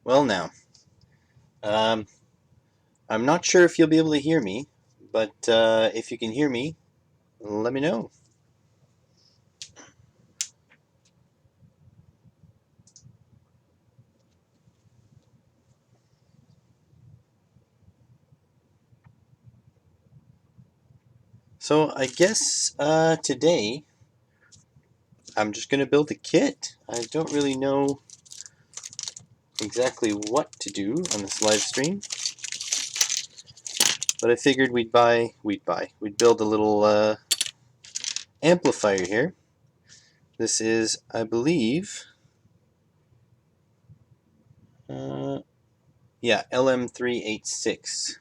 Well now, um, I'm not sure if you'll be able to hear me, but if you can hear me, let me know. So I guess today I'm just going to build a kit. I don't really know exactly what to do on this live stream, but I figured we'd build a little amplifier here. This is, I believe, yeah, LM386.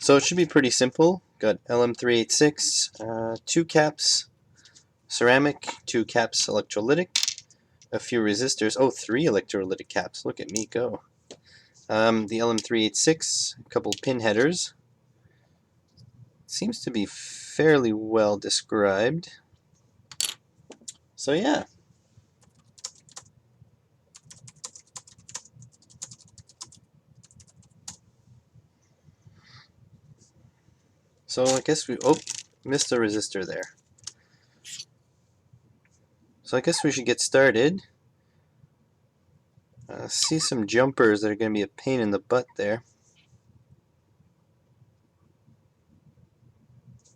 So it should be pretty simple. Got LM386, 2 caps ceramic, 2 caps electrolytic, a few resistors. Oh, 3 electrolytic caps. Look at me go. The LM386, a couple pin headers. Seems to be fairly well described. So yeah. So I guess missed a resistor there. So I guess we should get started. See some jumpers that are going to be a pain in the butt there.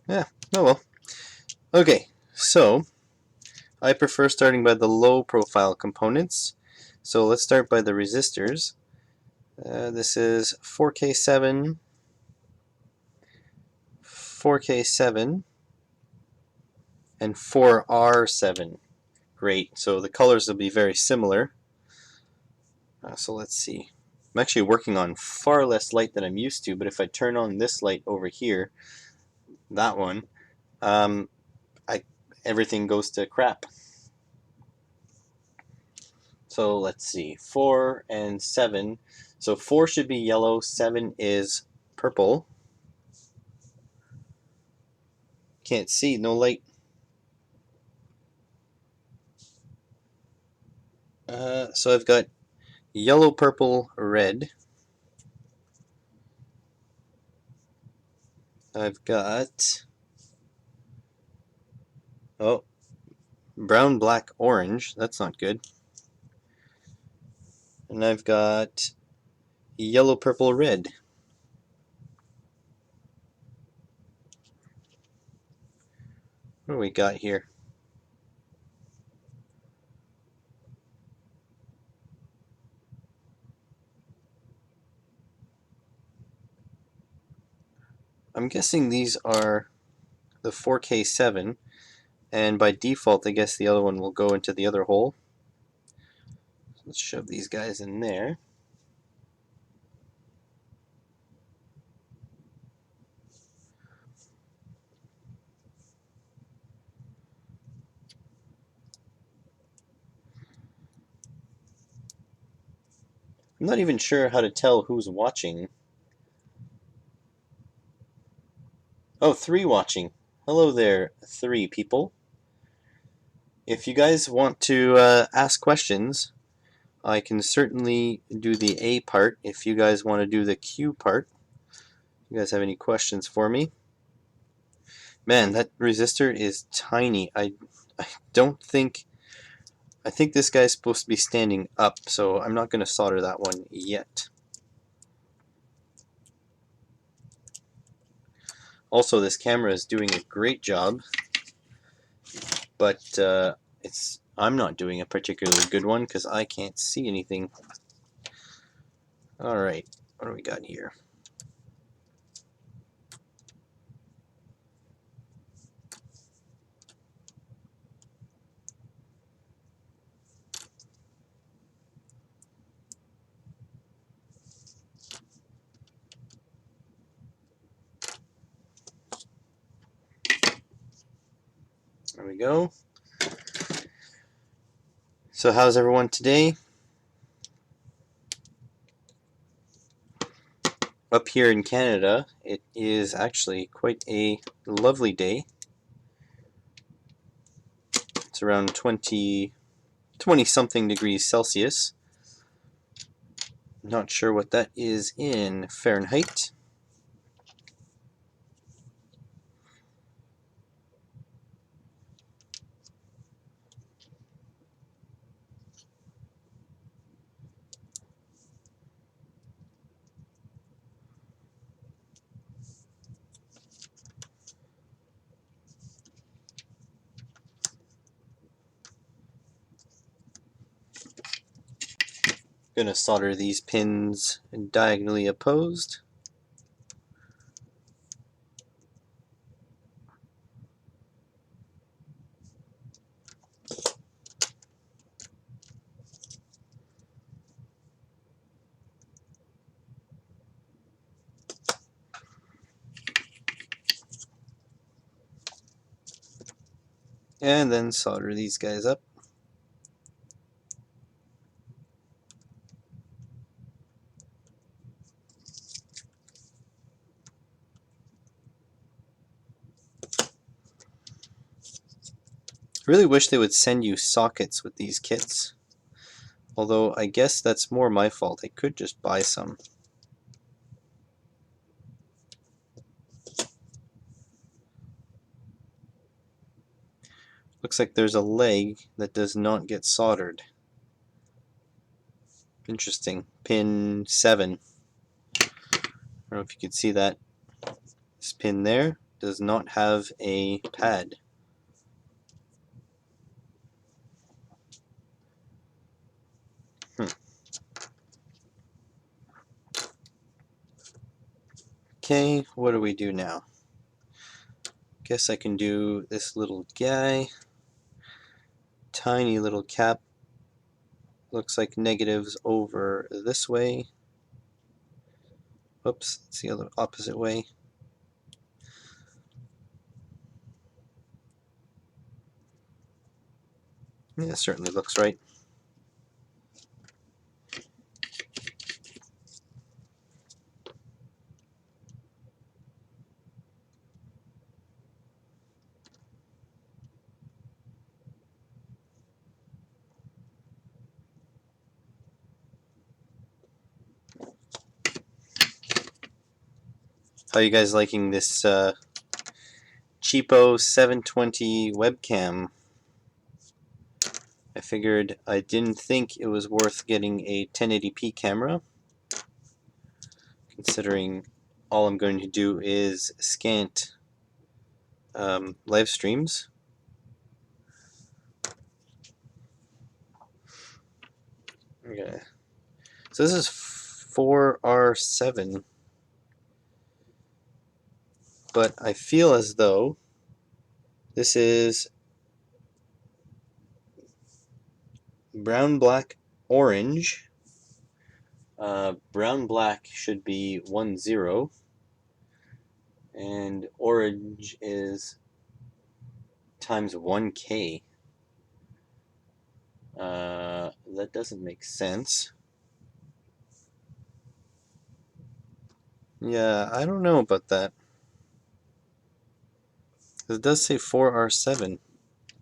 Yeah, oh well. Okay, so I prefer starting by the low profile components. So let's start by the resistors. This is 4K7, 4K7, and 4R7. Great, so the colors will be very similar. So let's see. I'm actually working on far less light than I'm used to, but if I turn on this light over here, that one, um, everything goes to crap. So let's see, 4 and 7. So 4 should be yellow, 7 is purple. Can't see, no light. So I've got yellow, purple, red. I've got, oh, brown, black, orange. That's not good. And I've got yellow, purple, red. What do we got here? I'm guessing these are the 4K7, and by default I guess the other one will go into the other hole. So let's shove these guys in there. I'm not even sure how to tell who's watching. Oh, 3 watching. Hello there, 3 people. If you guys want to ask questions, I can certainly do the A part if you guys want to do the Q part. You guys have any questions for me? Man, that resistor is tiny. I don't think... I think this guy's supposed to be standing up, so I'm not going to solder that one yet. Also, this camera is doing a great job, but I'm not doing a particularly good one because I can't see anything. Alright, what do we got here? There we go. So how's everyone today? Up here in Canada, it is actually quite a lovely day. It's around 20, 20-something degrees Celsius. Not sure what that is in Fahrenheit. Gonna solder these pins diagonally opposed. And then solder these guys up. Really wish they would send you sockets with these kits. Although I guess that's more my fault. I could just buy some. Looks like there's a leg that does not get soldered. Interesting. Pin 7. I don't know if you could see that. This pin there does not have a pad. Okay, what do we do now? Guess I can do this little guy. Tiny little cap. Looks like negatives over this way. Oops, it's the other opposite way. Yeah, it certainly looks right. How you guys liking this cheapo 720 webcam? I figured I didn't think it was worth getting a 1080p camera, considering all I'm going to do is scant live streams. Okay. So this is 4R7, but I feel as though this is brown, black, orange. Brown, black should be 10, and orange is times 1K. That doesn't make sense. Yeah, I don't know about that. It does say 4R7.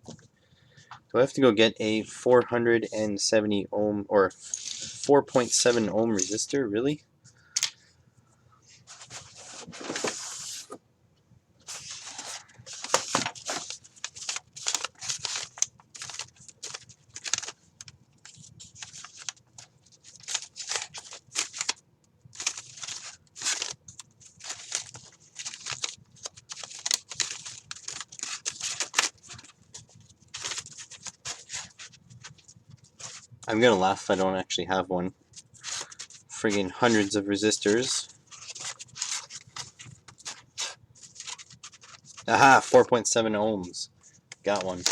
Do I have to go get a 470 ohm or 4.7 ohm resistor? Really? I'm gonna laugh if I don't actually have one. Friggin' hundreds of resistors. Aha! 4.7 ohms. Got one.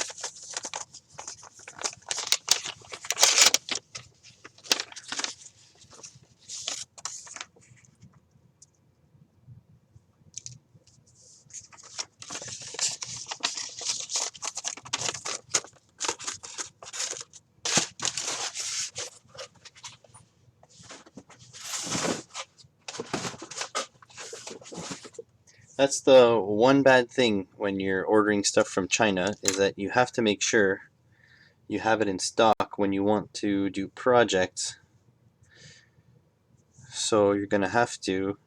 That's the one bad thing when you're ordering stuff from China, is that you have to make sure you have it in stock when you want to do projects. So you're going to have to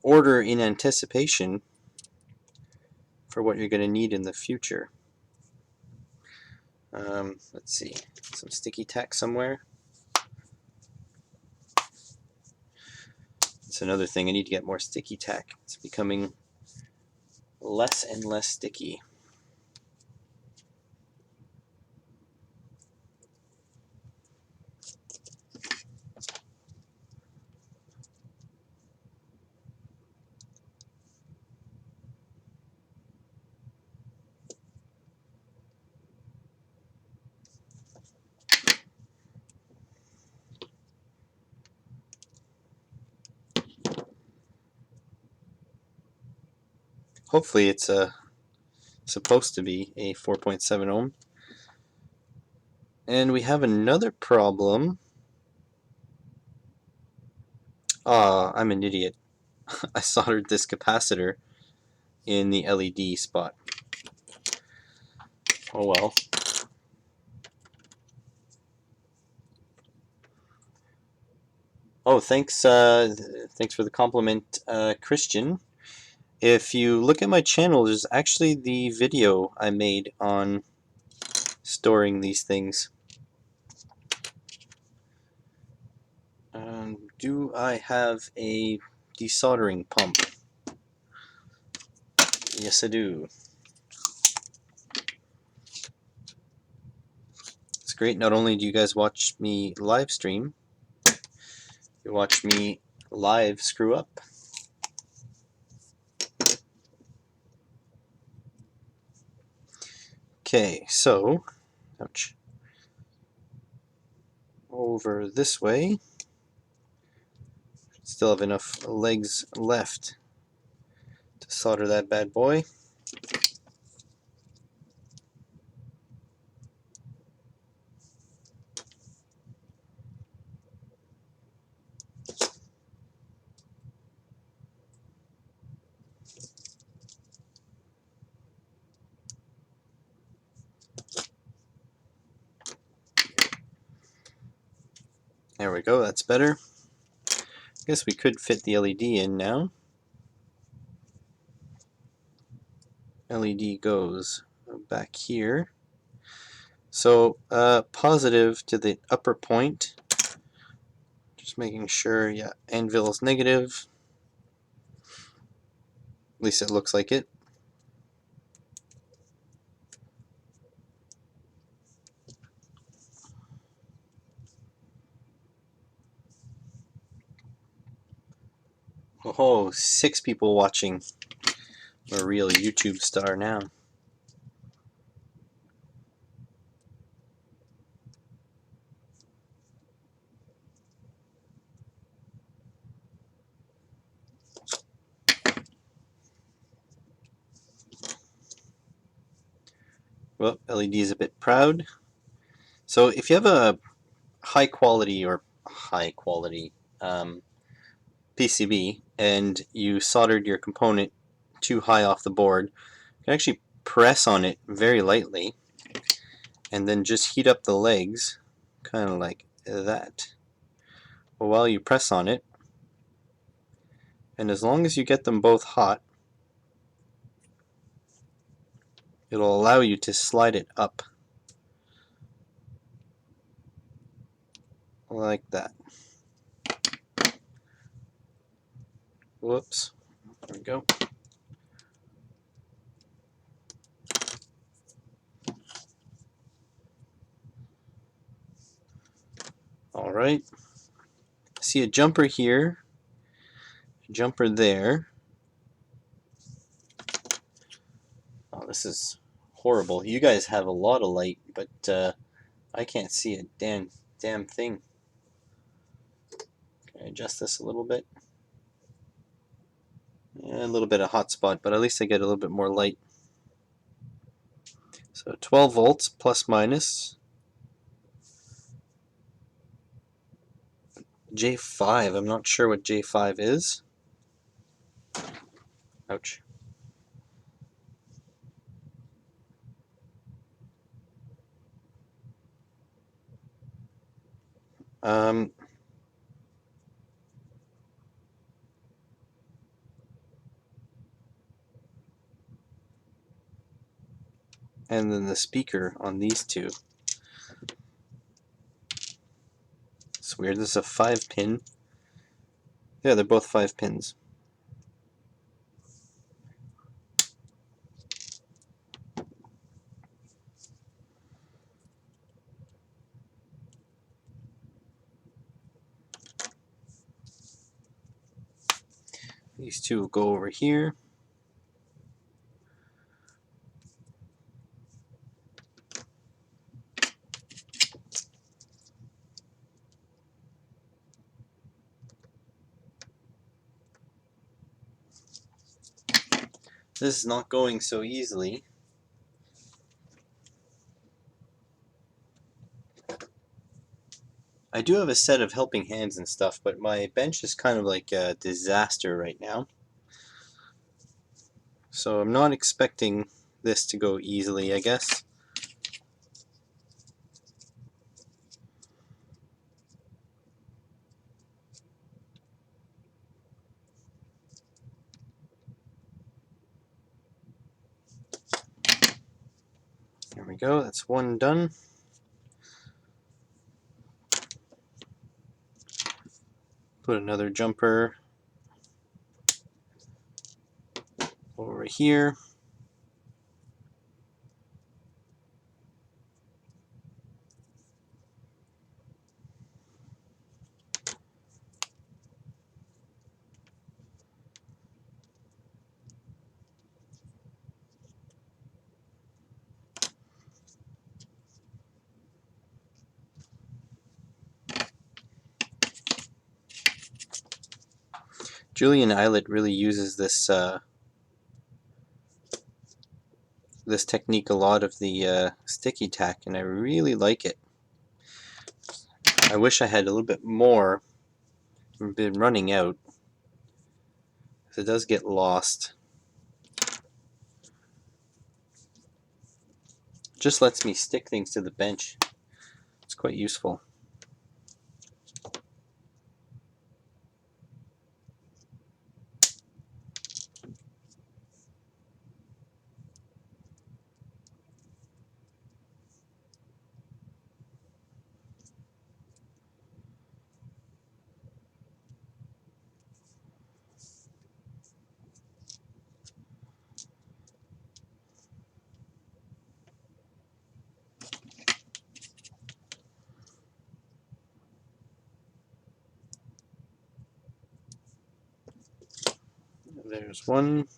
order in anticipation for what you're going to need in the future. Let's see, some sticky tack somewhere. It's another thing, I need to get more sticky tack. It's becoming less and less sticky. Hopefully it's supposed to be a 4.7 ohm. And we have another problem. I'm an idiot. I soldered this capacitor in the LED spot. Oh well. Oh, thanks for the compliment, Christian. If you look at my channel, there's actually the video I made on storing these things. Do I have a desoldering pump? Yes, I do. It's great. Not only do you guys watch me live stream, you watch me live screw up. Okay, so, ouch. Over this way. Still have enough legs left to solder that bad boy. There we go, that's better. I guess we could fit the LED in now. LED goes back here. So positive to the upper point. Just making sure, yeah, anvil is negative. At least it looks like it. Oh, 6 people watching. I'm a real YouTube star now. Well, LED is a bit proud. So if you have a high quality PCB and you soldered your component too high off the board, you can actually press on it very lightly and then just heat up the legs, kind of like that. But while you press on it, and as long as you get them both hot, it'll allow you to slide it up like that. Whoops. There we go. Alright. See a jumper here, a jumper there. Oh, this is horrible. You guys have a lot of light, but I can't see a damn thing. Can I adjust this a little bit? Yeah, a little bit of hotspot, but at least I get a little bit more light. So 12 volts plus minus. J5, I'm not sure what J5 is. Ouch. Um, and then the speaker on these two. It's weird. This is a 5-pin. Yeah, they're both 5 pins. These two will go over here. This is not going so easily. I do have a set of helping hands and stuff, but my bench is kind of like a disaster right now. So I'm not expecting this to go easily, I guess. There we go, that's one done. Put another jumper over here. Julian Eilert really uses this this technique a lot of the sticky tack, and I really like it. I wish I had a little bit more. I've been running out. It does get lost. Just lets me stick things to the bench. It's quite useful. There's one.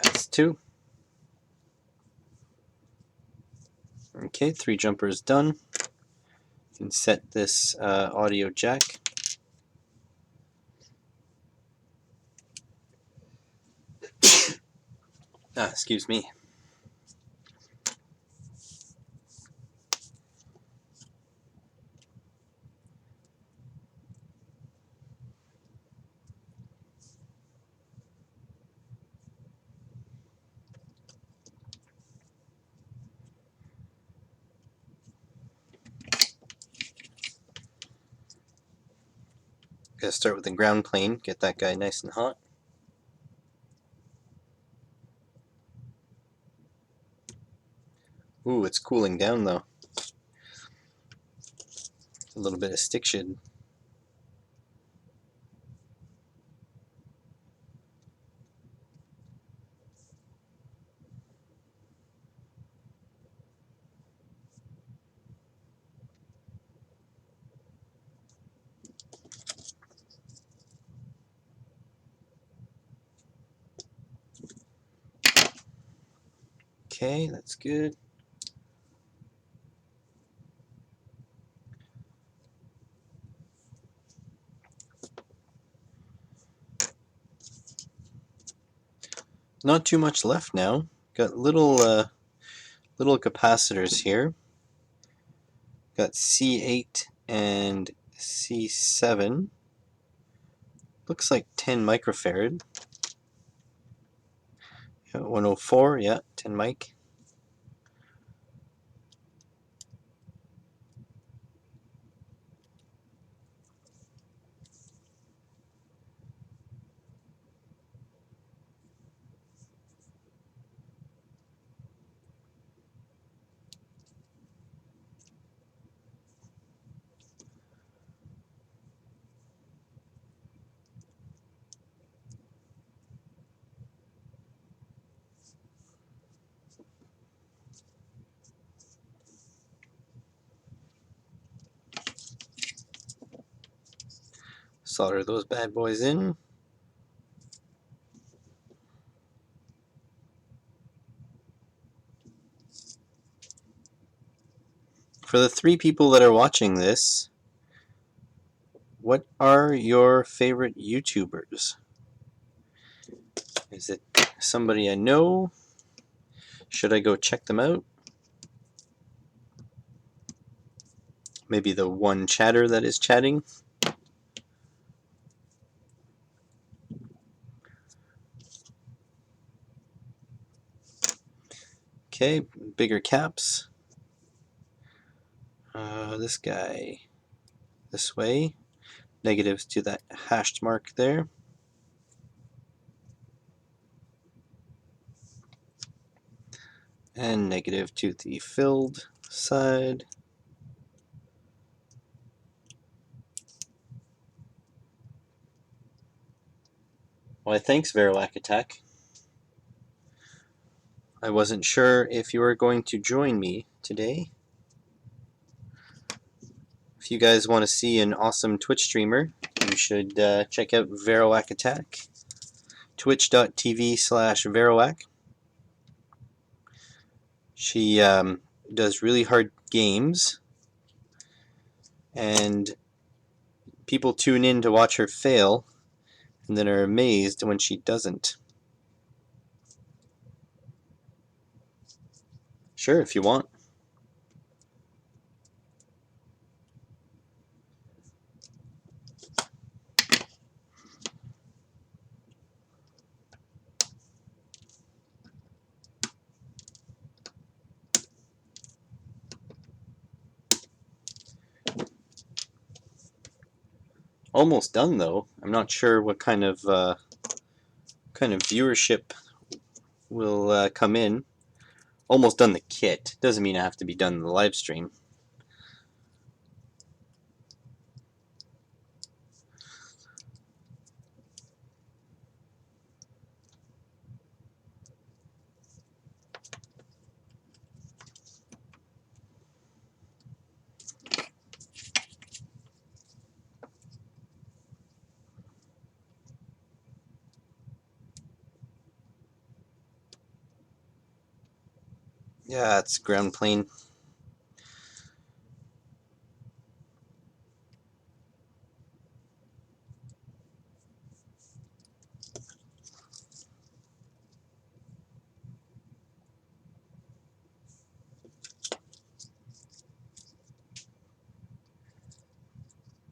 That's two. Okay, 3 jumpers done. You can set this audio jack. Excuse me. Gotta start with the ground plane, get that guy nice and hot. Ooh, it's cooling down though. A little bit of stick should. Okay, that's good. Not too much left now. Got little little capacitors here. Got C8 and C7. Looks like 10 microfarad. 104, yeah, 10 mic. Solder those bad boys in. For the 3 people that are watching this, what are your favorite YouTubers? Is it somebody I know? Should I go check them out? Maybe the one chatter that is chatting? Okay, bigger caps. This guy this way. Negatives to that hashed mark there. And negative to the filled side. Why, thanks, Verilak Attack. I wasn't sure if you were going to join me today. If you guys want to see an awesome Twitch streamer, you should check out Verilak Attack. Twitch.tv/Verilak. She does really hard games, and people tune in to watch her fail, and then are amazed when she doesn't. Sure, if you want. Almost done though. I'm not sure what kind of viewership will come in. Almost done the kit. Doesn't mean I have to be done in the live stream. Yeah, it's ground plane.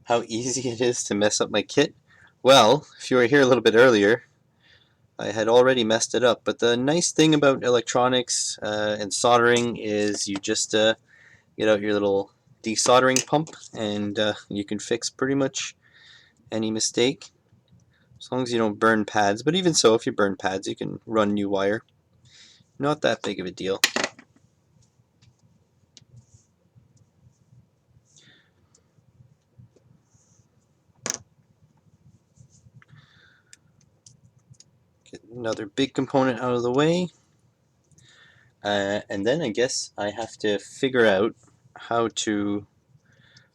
How easy it is to mess up my kit? Well, if you were here a little bit earlier, I had already messed it up. But the nice thing about electronics and soldering is you just get out your little desoldering pump, and you can fix pretty much any mistake, as long as you don't burn pads. But even so, if you burn pads, you can run new wire. Not that big of a deal. Get another big component out of the way. And then I guess I have to figure out how to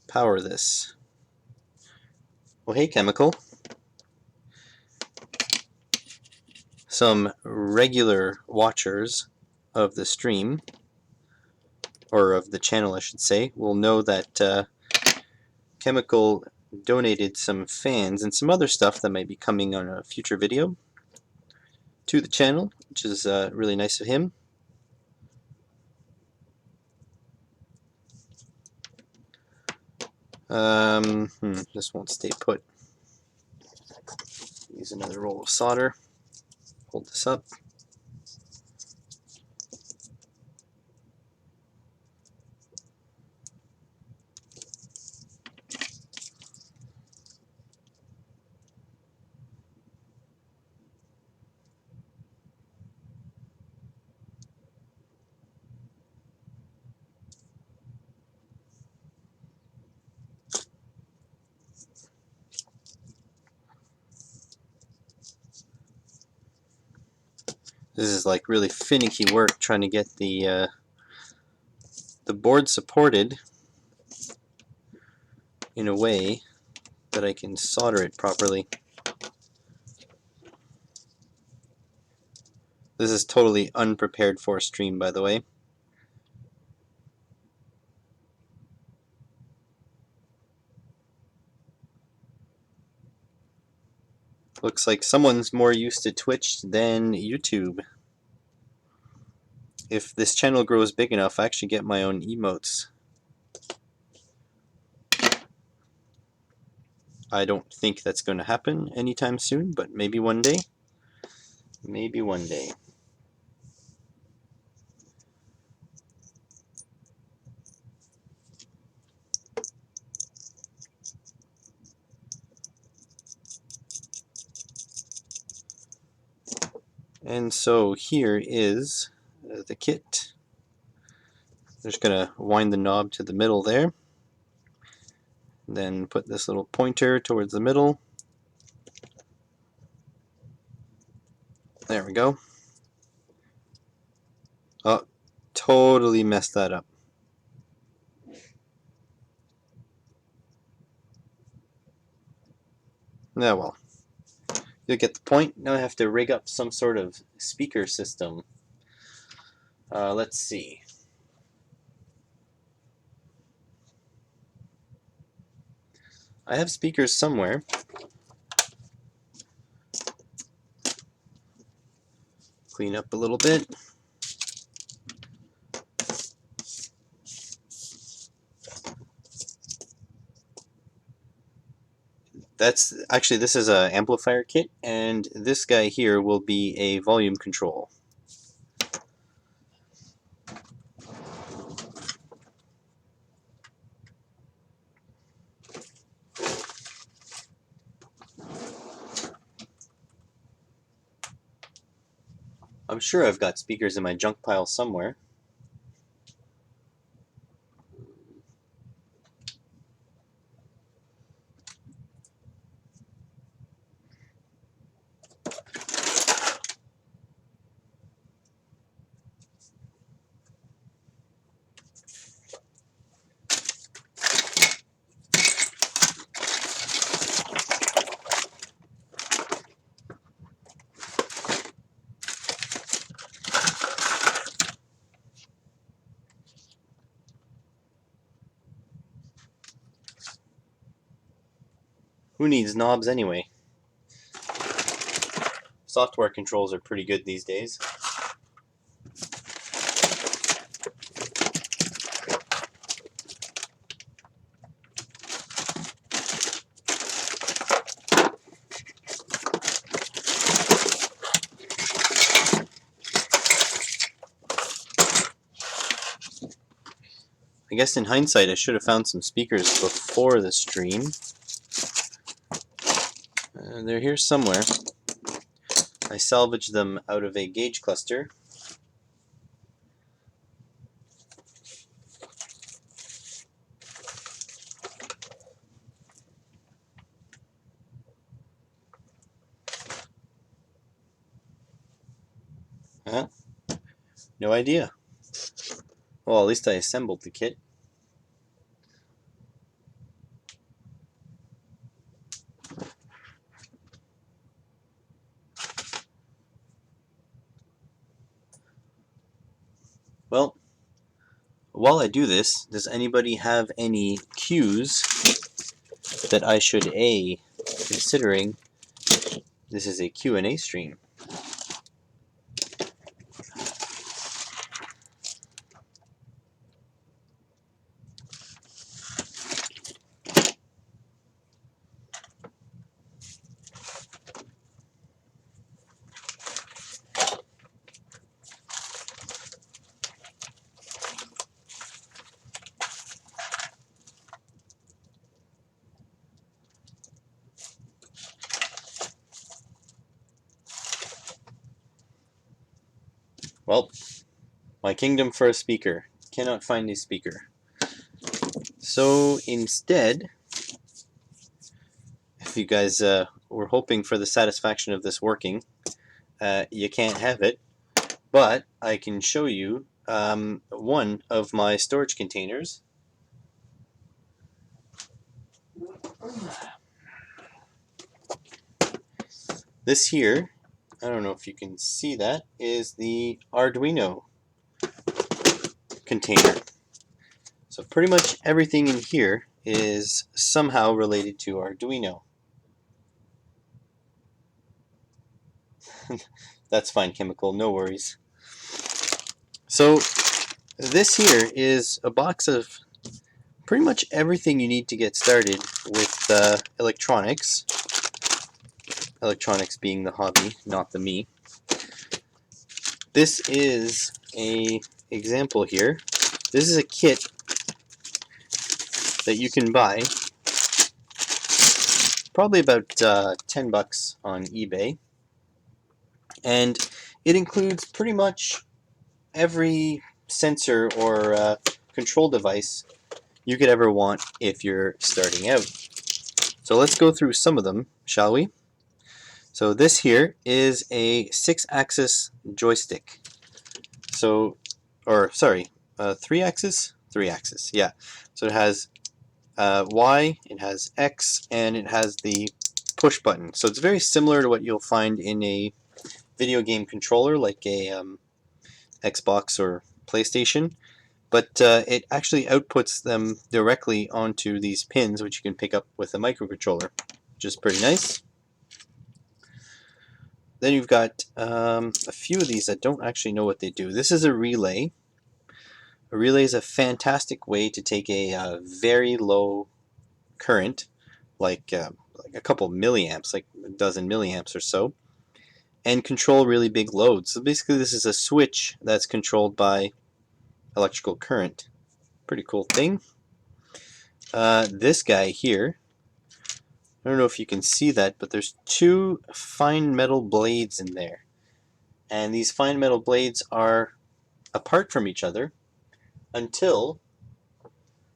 power this. Well, hey, Chemical. Some regular watchers of the stream, or of the channel I should say, will know that Chemical donated some fans and some other stuff that might be coming on a future video to the channel, which is really nice of him. This won't stay put. Use another roll of solder. Hold this up. This is like really finicky work trying to get the board supported in a way that I can solder it properly. This is totally unprepared for a stream, by the way. Looks like someone's more used to Twitch than YouTube. If this channel grows big enough, I actually get my own emotes. I don't think that's going to happen anytime soon, but maybe one day. Maybe one day. And so here is the kit. I'm just going to wind the knob to the middle there. Then put this little pointer towards the middle. There we go. Oh, totally messed that up. Yeah, well, you'll get the point. Now I have to rig up some sort of speaker system. Let's see. I have speakers somewhere. Clean up a little bit. This is an amplifier kit, and this guy here will be a volume control. I'm sure I've got speakers in my junk pile somewhere. Who needs knobs anyway? Software controls are pretty good these days. I guess in hindsight I should have found some speakers before the stream. They're here somewhere. I salvaged them out of a gauge cluster. Huh? No idea. Well, at least I assembled the kit. Well, while I do this, does anybody have any cues that I should A, considering this is a Q&A stream? Well, my kingdom for a speaker. Cannot find a speaker. So instead, if you guys were hoping for the satisfaction of this working, you can't have it. but I can show you one of my storage containers. This here, I don't know if you can see that, is the Arduino container. So pretty much everything in here is somehow related to Arduino. That's fine, Chemical, no worries. So this here is a box of pretty much everything you need to get started with electronics. Electronics being the hobby, not the me. This is a example here. This is a kit that you can buy, probably about 10 bucks on eBay, and it includes pretty much every sensor or control device you could ever want if you're starting out. So let's go through some of them, shall we? So this here is a 6-axis joystick. So, or sorry, 3-axis? 3-axis, yeah. So it has Y, it has X, and it has the push button. So it's very similar to what you'll find in a video game controller like a Xbox or PlayStation, but it actually outputs them directly onto these pins, which you can pick up with a microcontroller, which is pretty nice. Then you've got a few of these that don't actually know what they do. This is a relay. A relay is a fantastic way to take a very low current, like a couple milliamps, like a dozen milliamps or so, and control really big loads. So basically this is a switch that's controlled by electrical current. Pretty cool thing. This guy here, I don't know if you can see that, but there's 2 fine metal blades in there. And these fine metal blades are apart from each other until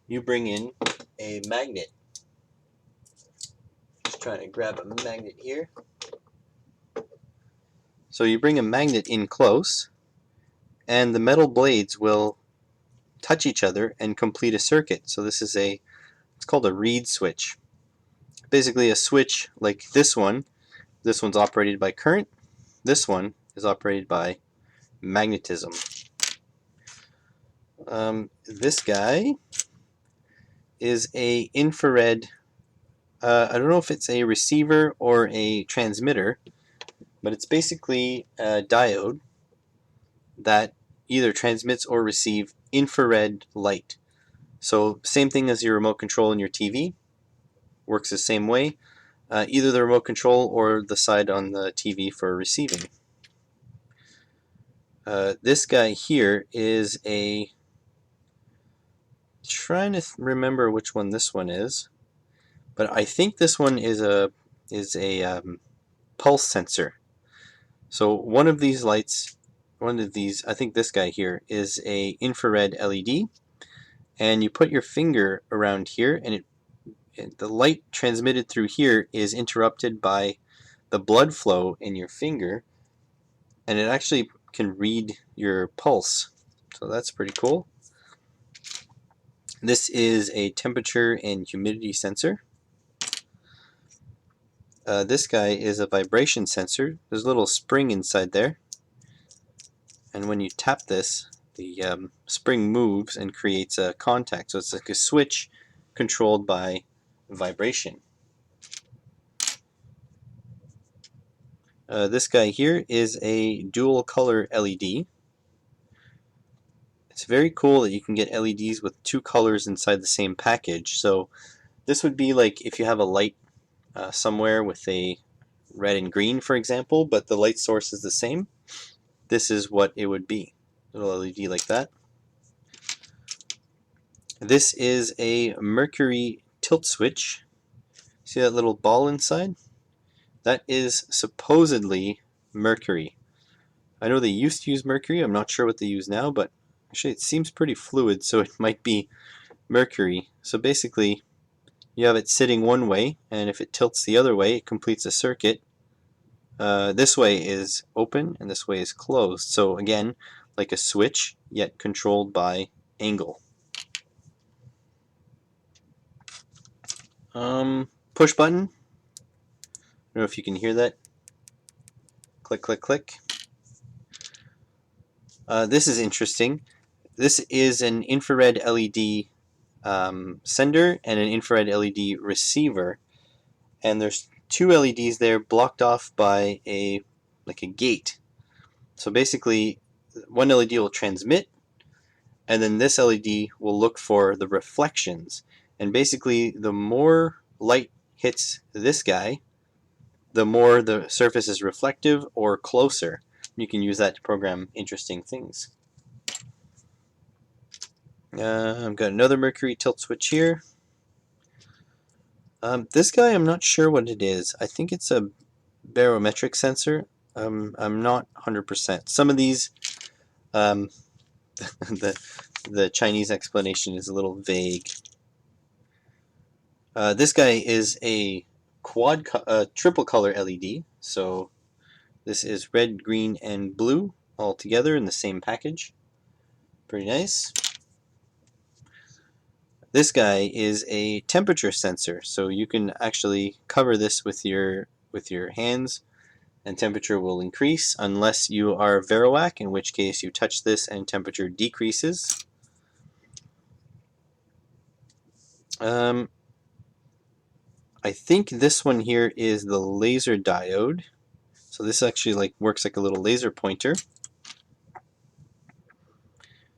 you bring in a magnet. Just trying to grab a magnet here. So you bring a magnet in close, and the metal blades will touch each other and complete a circuit. So this is it's called a reed switch. Basically a switch like this one. This one's operated by current. This one is operated by magnetism. This guy is a infrared, I don't know if it's a receiver or a transmitter, but it's basically a diode that either transmits or receives infrared light. So same thing as your remote control in your TV, works the same way. Either the remote control or the side on the TV for receiving. This guy here is trying to remember which one this one is, but I think this one is a pulse sensor. So one of these lights, I think this guy here is a infrared LED, and you put your finger around here, and the light transmitted through here is interrupted by the blood flow in your finger, and it actually can read your pulse. So that's pretty cool. This is a temperature and humidity sensor. This guy is a vibration sensor. There's a little spring inside there, and when you tap this, the spring moves and creates a contact. So it's like a switch controlled by vibration. This guy here is a dual color LED. It's very cool that you can get LEDs with 2 colors inside the same package. So this would be like if you have a light somewhere with a red and green, for example, but the light source is the same. This is what it would be. A little LED like that. This is a mercury tilt switch. See that little ball inside? That is supposedly mercury. I know they used to use mercury. I'm not sure what they use now, but actually it seems pretty fluid, so it might be mercury. So basically, you have it sitting one way, and if it tilts the other way, it completes a circuit. this way is open and this way is closed. So again, like a switch, yet controlled by angle. Push button. I don't know if you can hear that. Click, click, click. This is interesting. This is an infrared LED sender and an infrared LED receiver, and there's two LEDs there blocked off by a gate. So basically, one LED will transmit, and then this LED will look for the reflections. And basically, the more light hits this guy, the more the surface is reflective or closer. You can use that to program interesting things. I've got another mercury tilt switch here. This guy, I'm not sure what it is. I think it's a barometric sensor. I'm not 100%. Some of these, the Chinese explanation is a little vague. This guy is a triple color LED. So this is red, green, and blue all together in the same package. Pretty nice. This guy is a temperature sensor, so you can actually cover this with your hands, and temperature will increase unless you are Veroac, in which case you touch this and temperature decreases. I think this one here is the laser diode. So this actually works like a little laser pointer.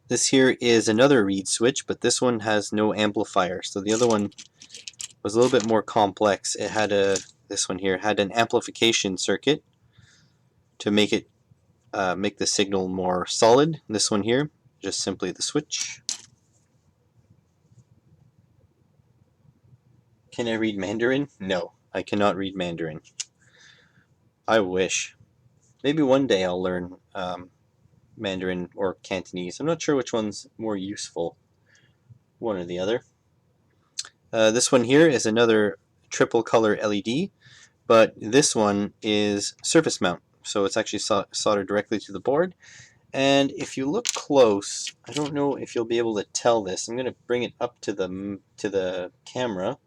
This here is another reed switch, but this one has no amplifier. So the other one was a little bit more complex. It had this one here had an amplification circuit to make it make the signal more solid. This one here, just simply the switch. Can I read Mandarin? No, I cannot read Mandarin. I wish. Maybe one day I'll learn Mandarin or Cantonese. I'm not sure which one's more useful. One or the other. This one here is another triple color LED, but this one is surface mount. So it's actually soldered directly to the board. And if you look close, I don't know if you'll be able to tell this. I'm going to bring it up to the camera.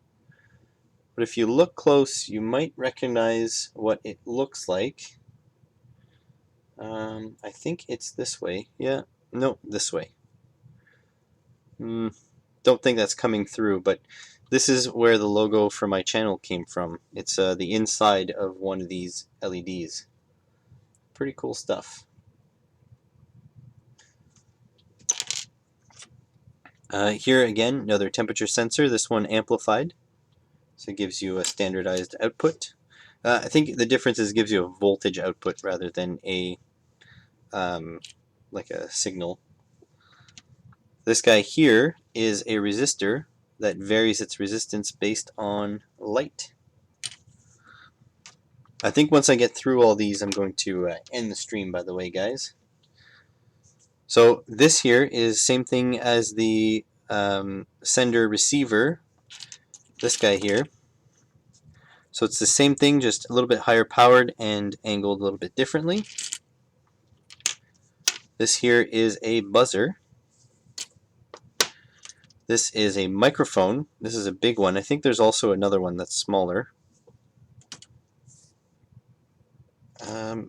But if you look close, you might recognize what it looks like. I think it's this way. Yeah, no, this way. Don't think that's coming through, but this is where the logo for my channel came from. It's the inside of one of these LEDs. Pretty cool stuff. Here again, another temperature sensor, this one amplified. So it gives you a standardized output. I think the difference is it gives you a voltage output rather than a like a signal. This guy here is a resistor that varies its resistance based on light. I think once I get through all these, I'm going to end the stream, by the way, guys. So this here is same thing as the sender receiver, this guy here. So it's the same thing, just a little bit higher powered and angled a little bit differently. This here is a buzzer. This is a microphone. This is a big one. I think there's also another one that's smaller.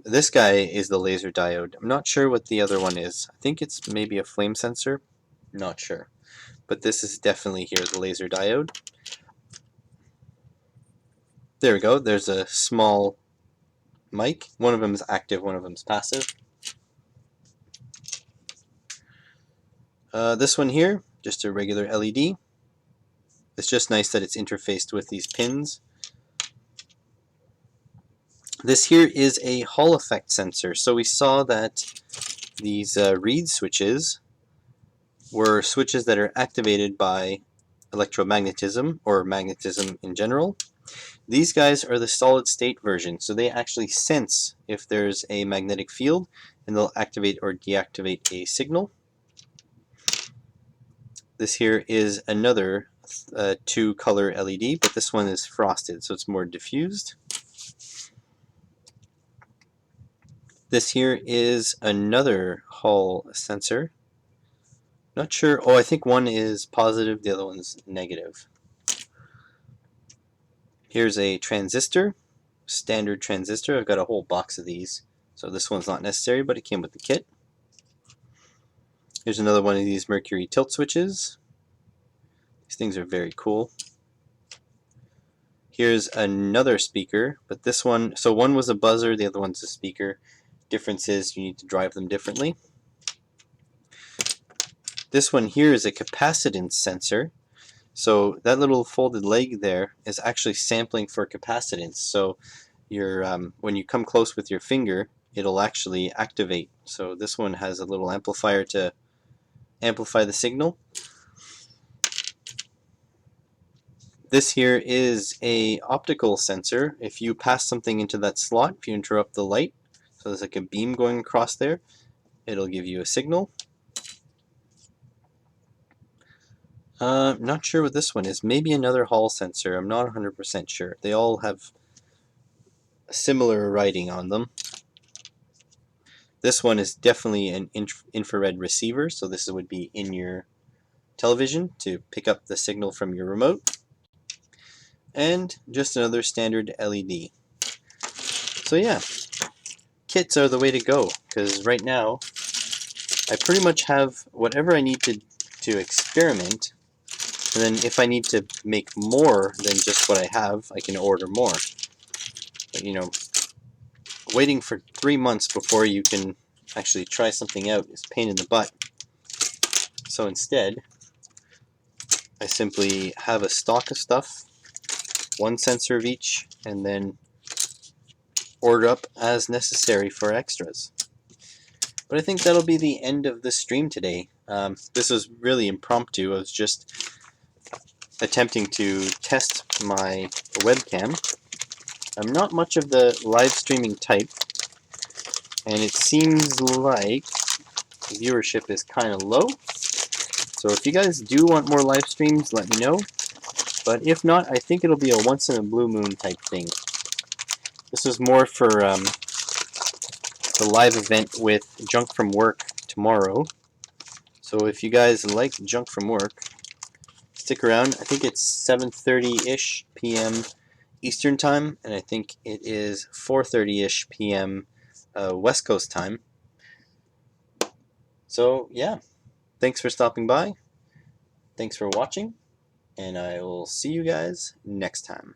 This guy is the laser diode. I'm not sure what the other one is. I think it's maybe a flame sensor. Not sure. But this is definitely here, the laser diode. There we go. There's a small mic. One of them is active, one of them is passive. This one here, just a regular LED. It's just nice that it's interfaced with these pins. This here is a Hall effect sensor. So we saw that these reed switches were switches that are activated by electromagnetism or magnetism in general. These guys are the solid state version, so they actually sense if there's a magnetic field and they'll activate or deactivate a signal. This here is another two-color LED, but this one is frosted, so it's more diffused. This here is another Hall sensor. Not sure. Oh, I think one is positive, the other one's negative. Here's a transistor, standard transistor. I've got a whole box of these, so this one's not necessary, but it came with the kit. Here's another one of these mercury tilt switches. These things are very cool. Here's another speaker, but this one, so one was a buzzer, the other one's a speaker. Difference is you need to drive them differently. This one here is a capacitance sensor. So that little folded leg there is actually sampling for capacitance. So when you come close with your finger, it'll actually activate. So this one has a little amplifier to amplify the signal. This here is a optical sensor. If you pass something into that slot, if you interrupt the light, so there's like a beam going across there, it'll give you a signal. Not sure what this one is. Maybe another Hall sensor. I'm not 100% sure. They all have similar writing on them. This one is definitely an infrared receiver, so this would be in your television to pick up the signal from your remote. And just another standard LED. So yeah, kits are the way to go, because right now I pretty much have whatever I need to experiment. And then if I need to make more than just what I have, I can order more. But you know, waiting for 3 months before you can actually try something out is a pain in the butt. So instead, I simply have a stock of stuff, one sensor of each, and then order up as necessary for extras. But I think that'll be the end of this stream today. This was really impromptu. I was just attempting to test my webcam. I'm not much of the live streaming type, and it seems like viewership is kind of low. So if you guys do want more live streams, let me know. But if not, I think it'll be a once in a blue moon type thing. This is more for the live event with Junk from Work tomorrow. So if you guys like Junk from Work, stick around. I think it's 7:30-ish p.m. Eastern Time, and I think it is 4:30-ish p.m. West Coast Time. So yeah, thanks for stopping by. Thanks for watching, and I will see you guys next time.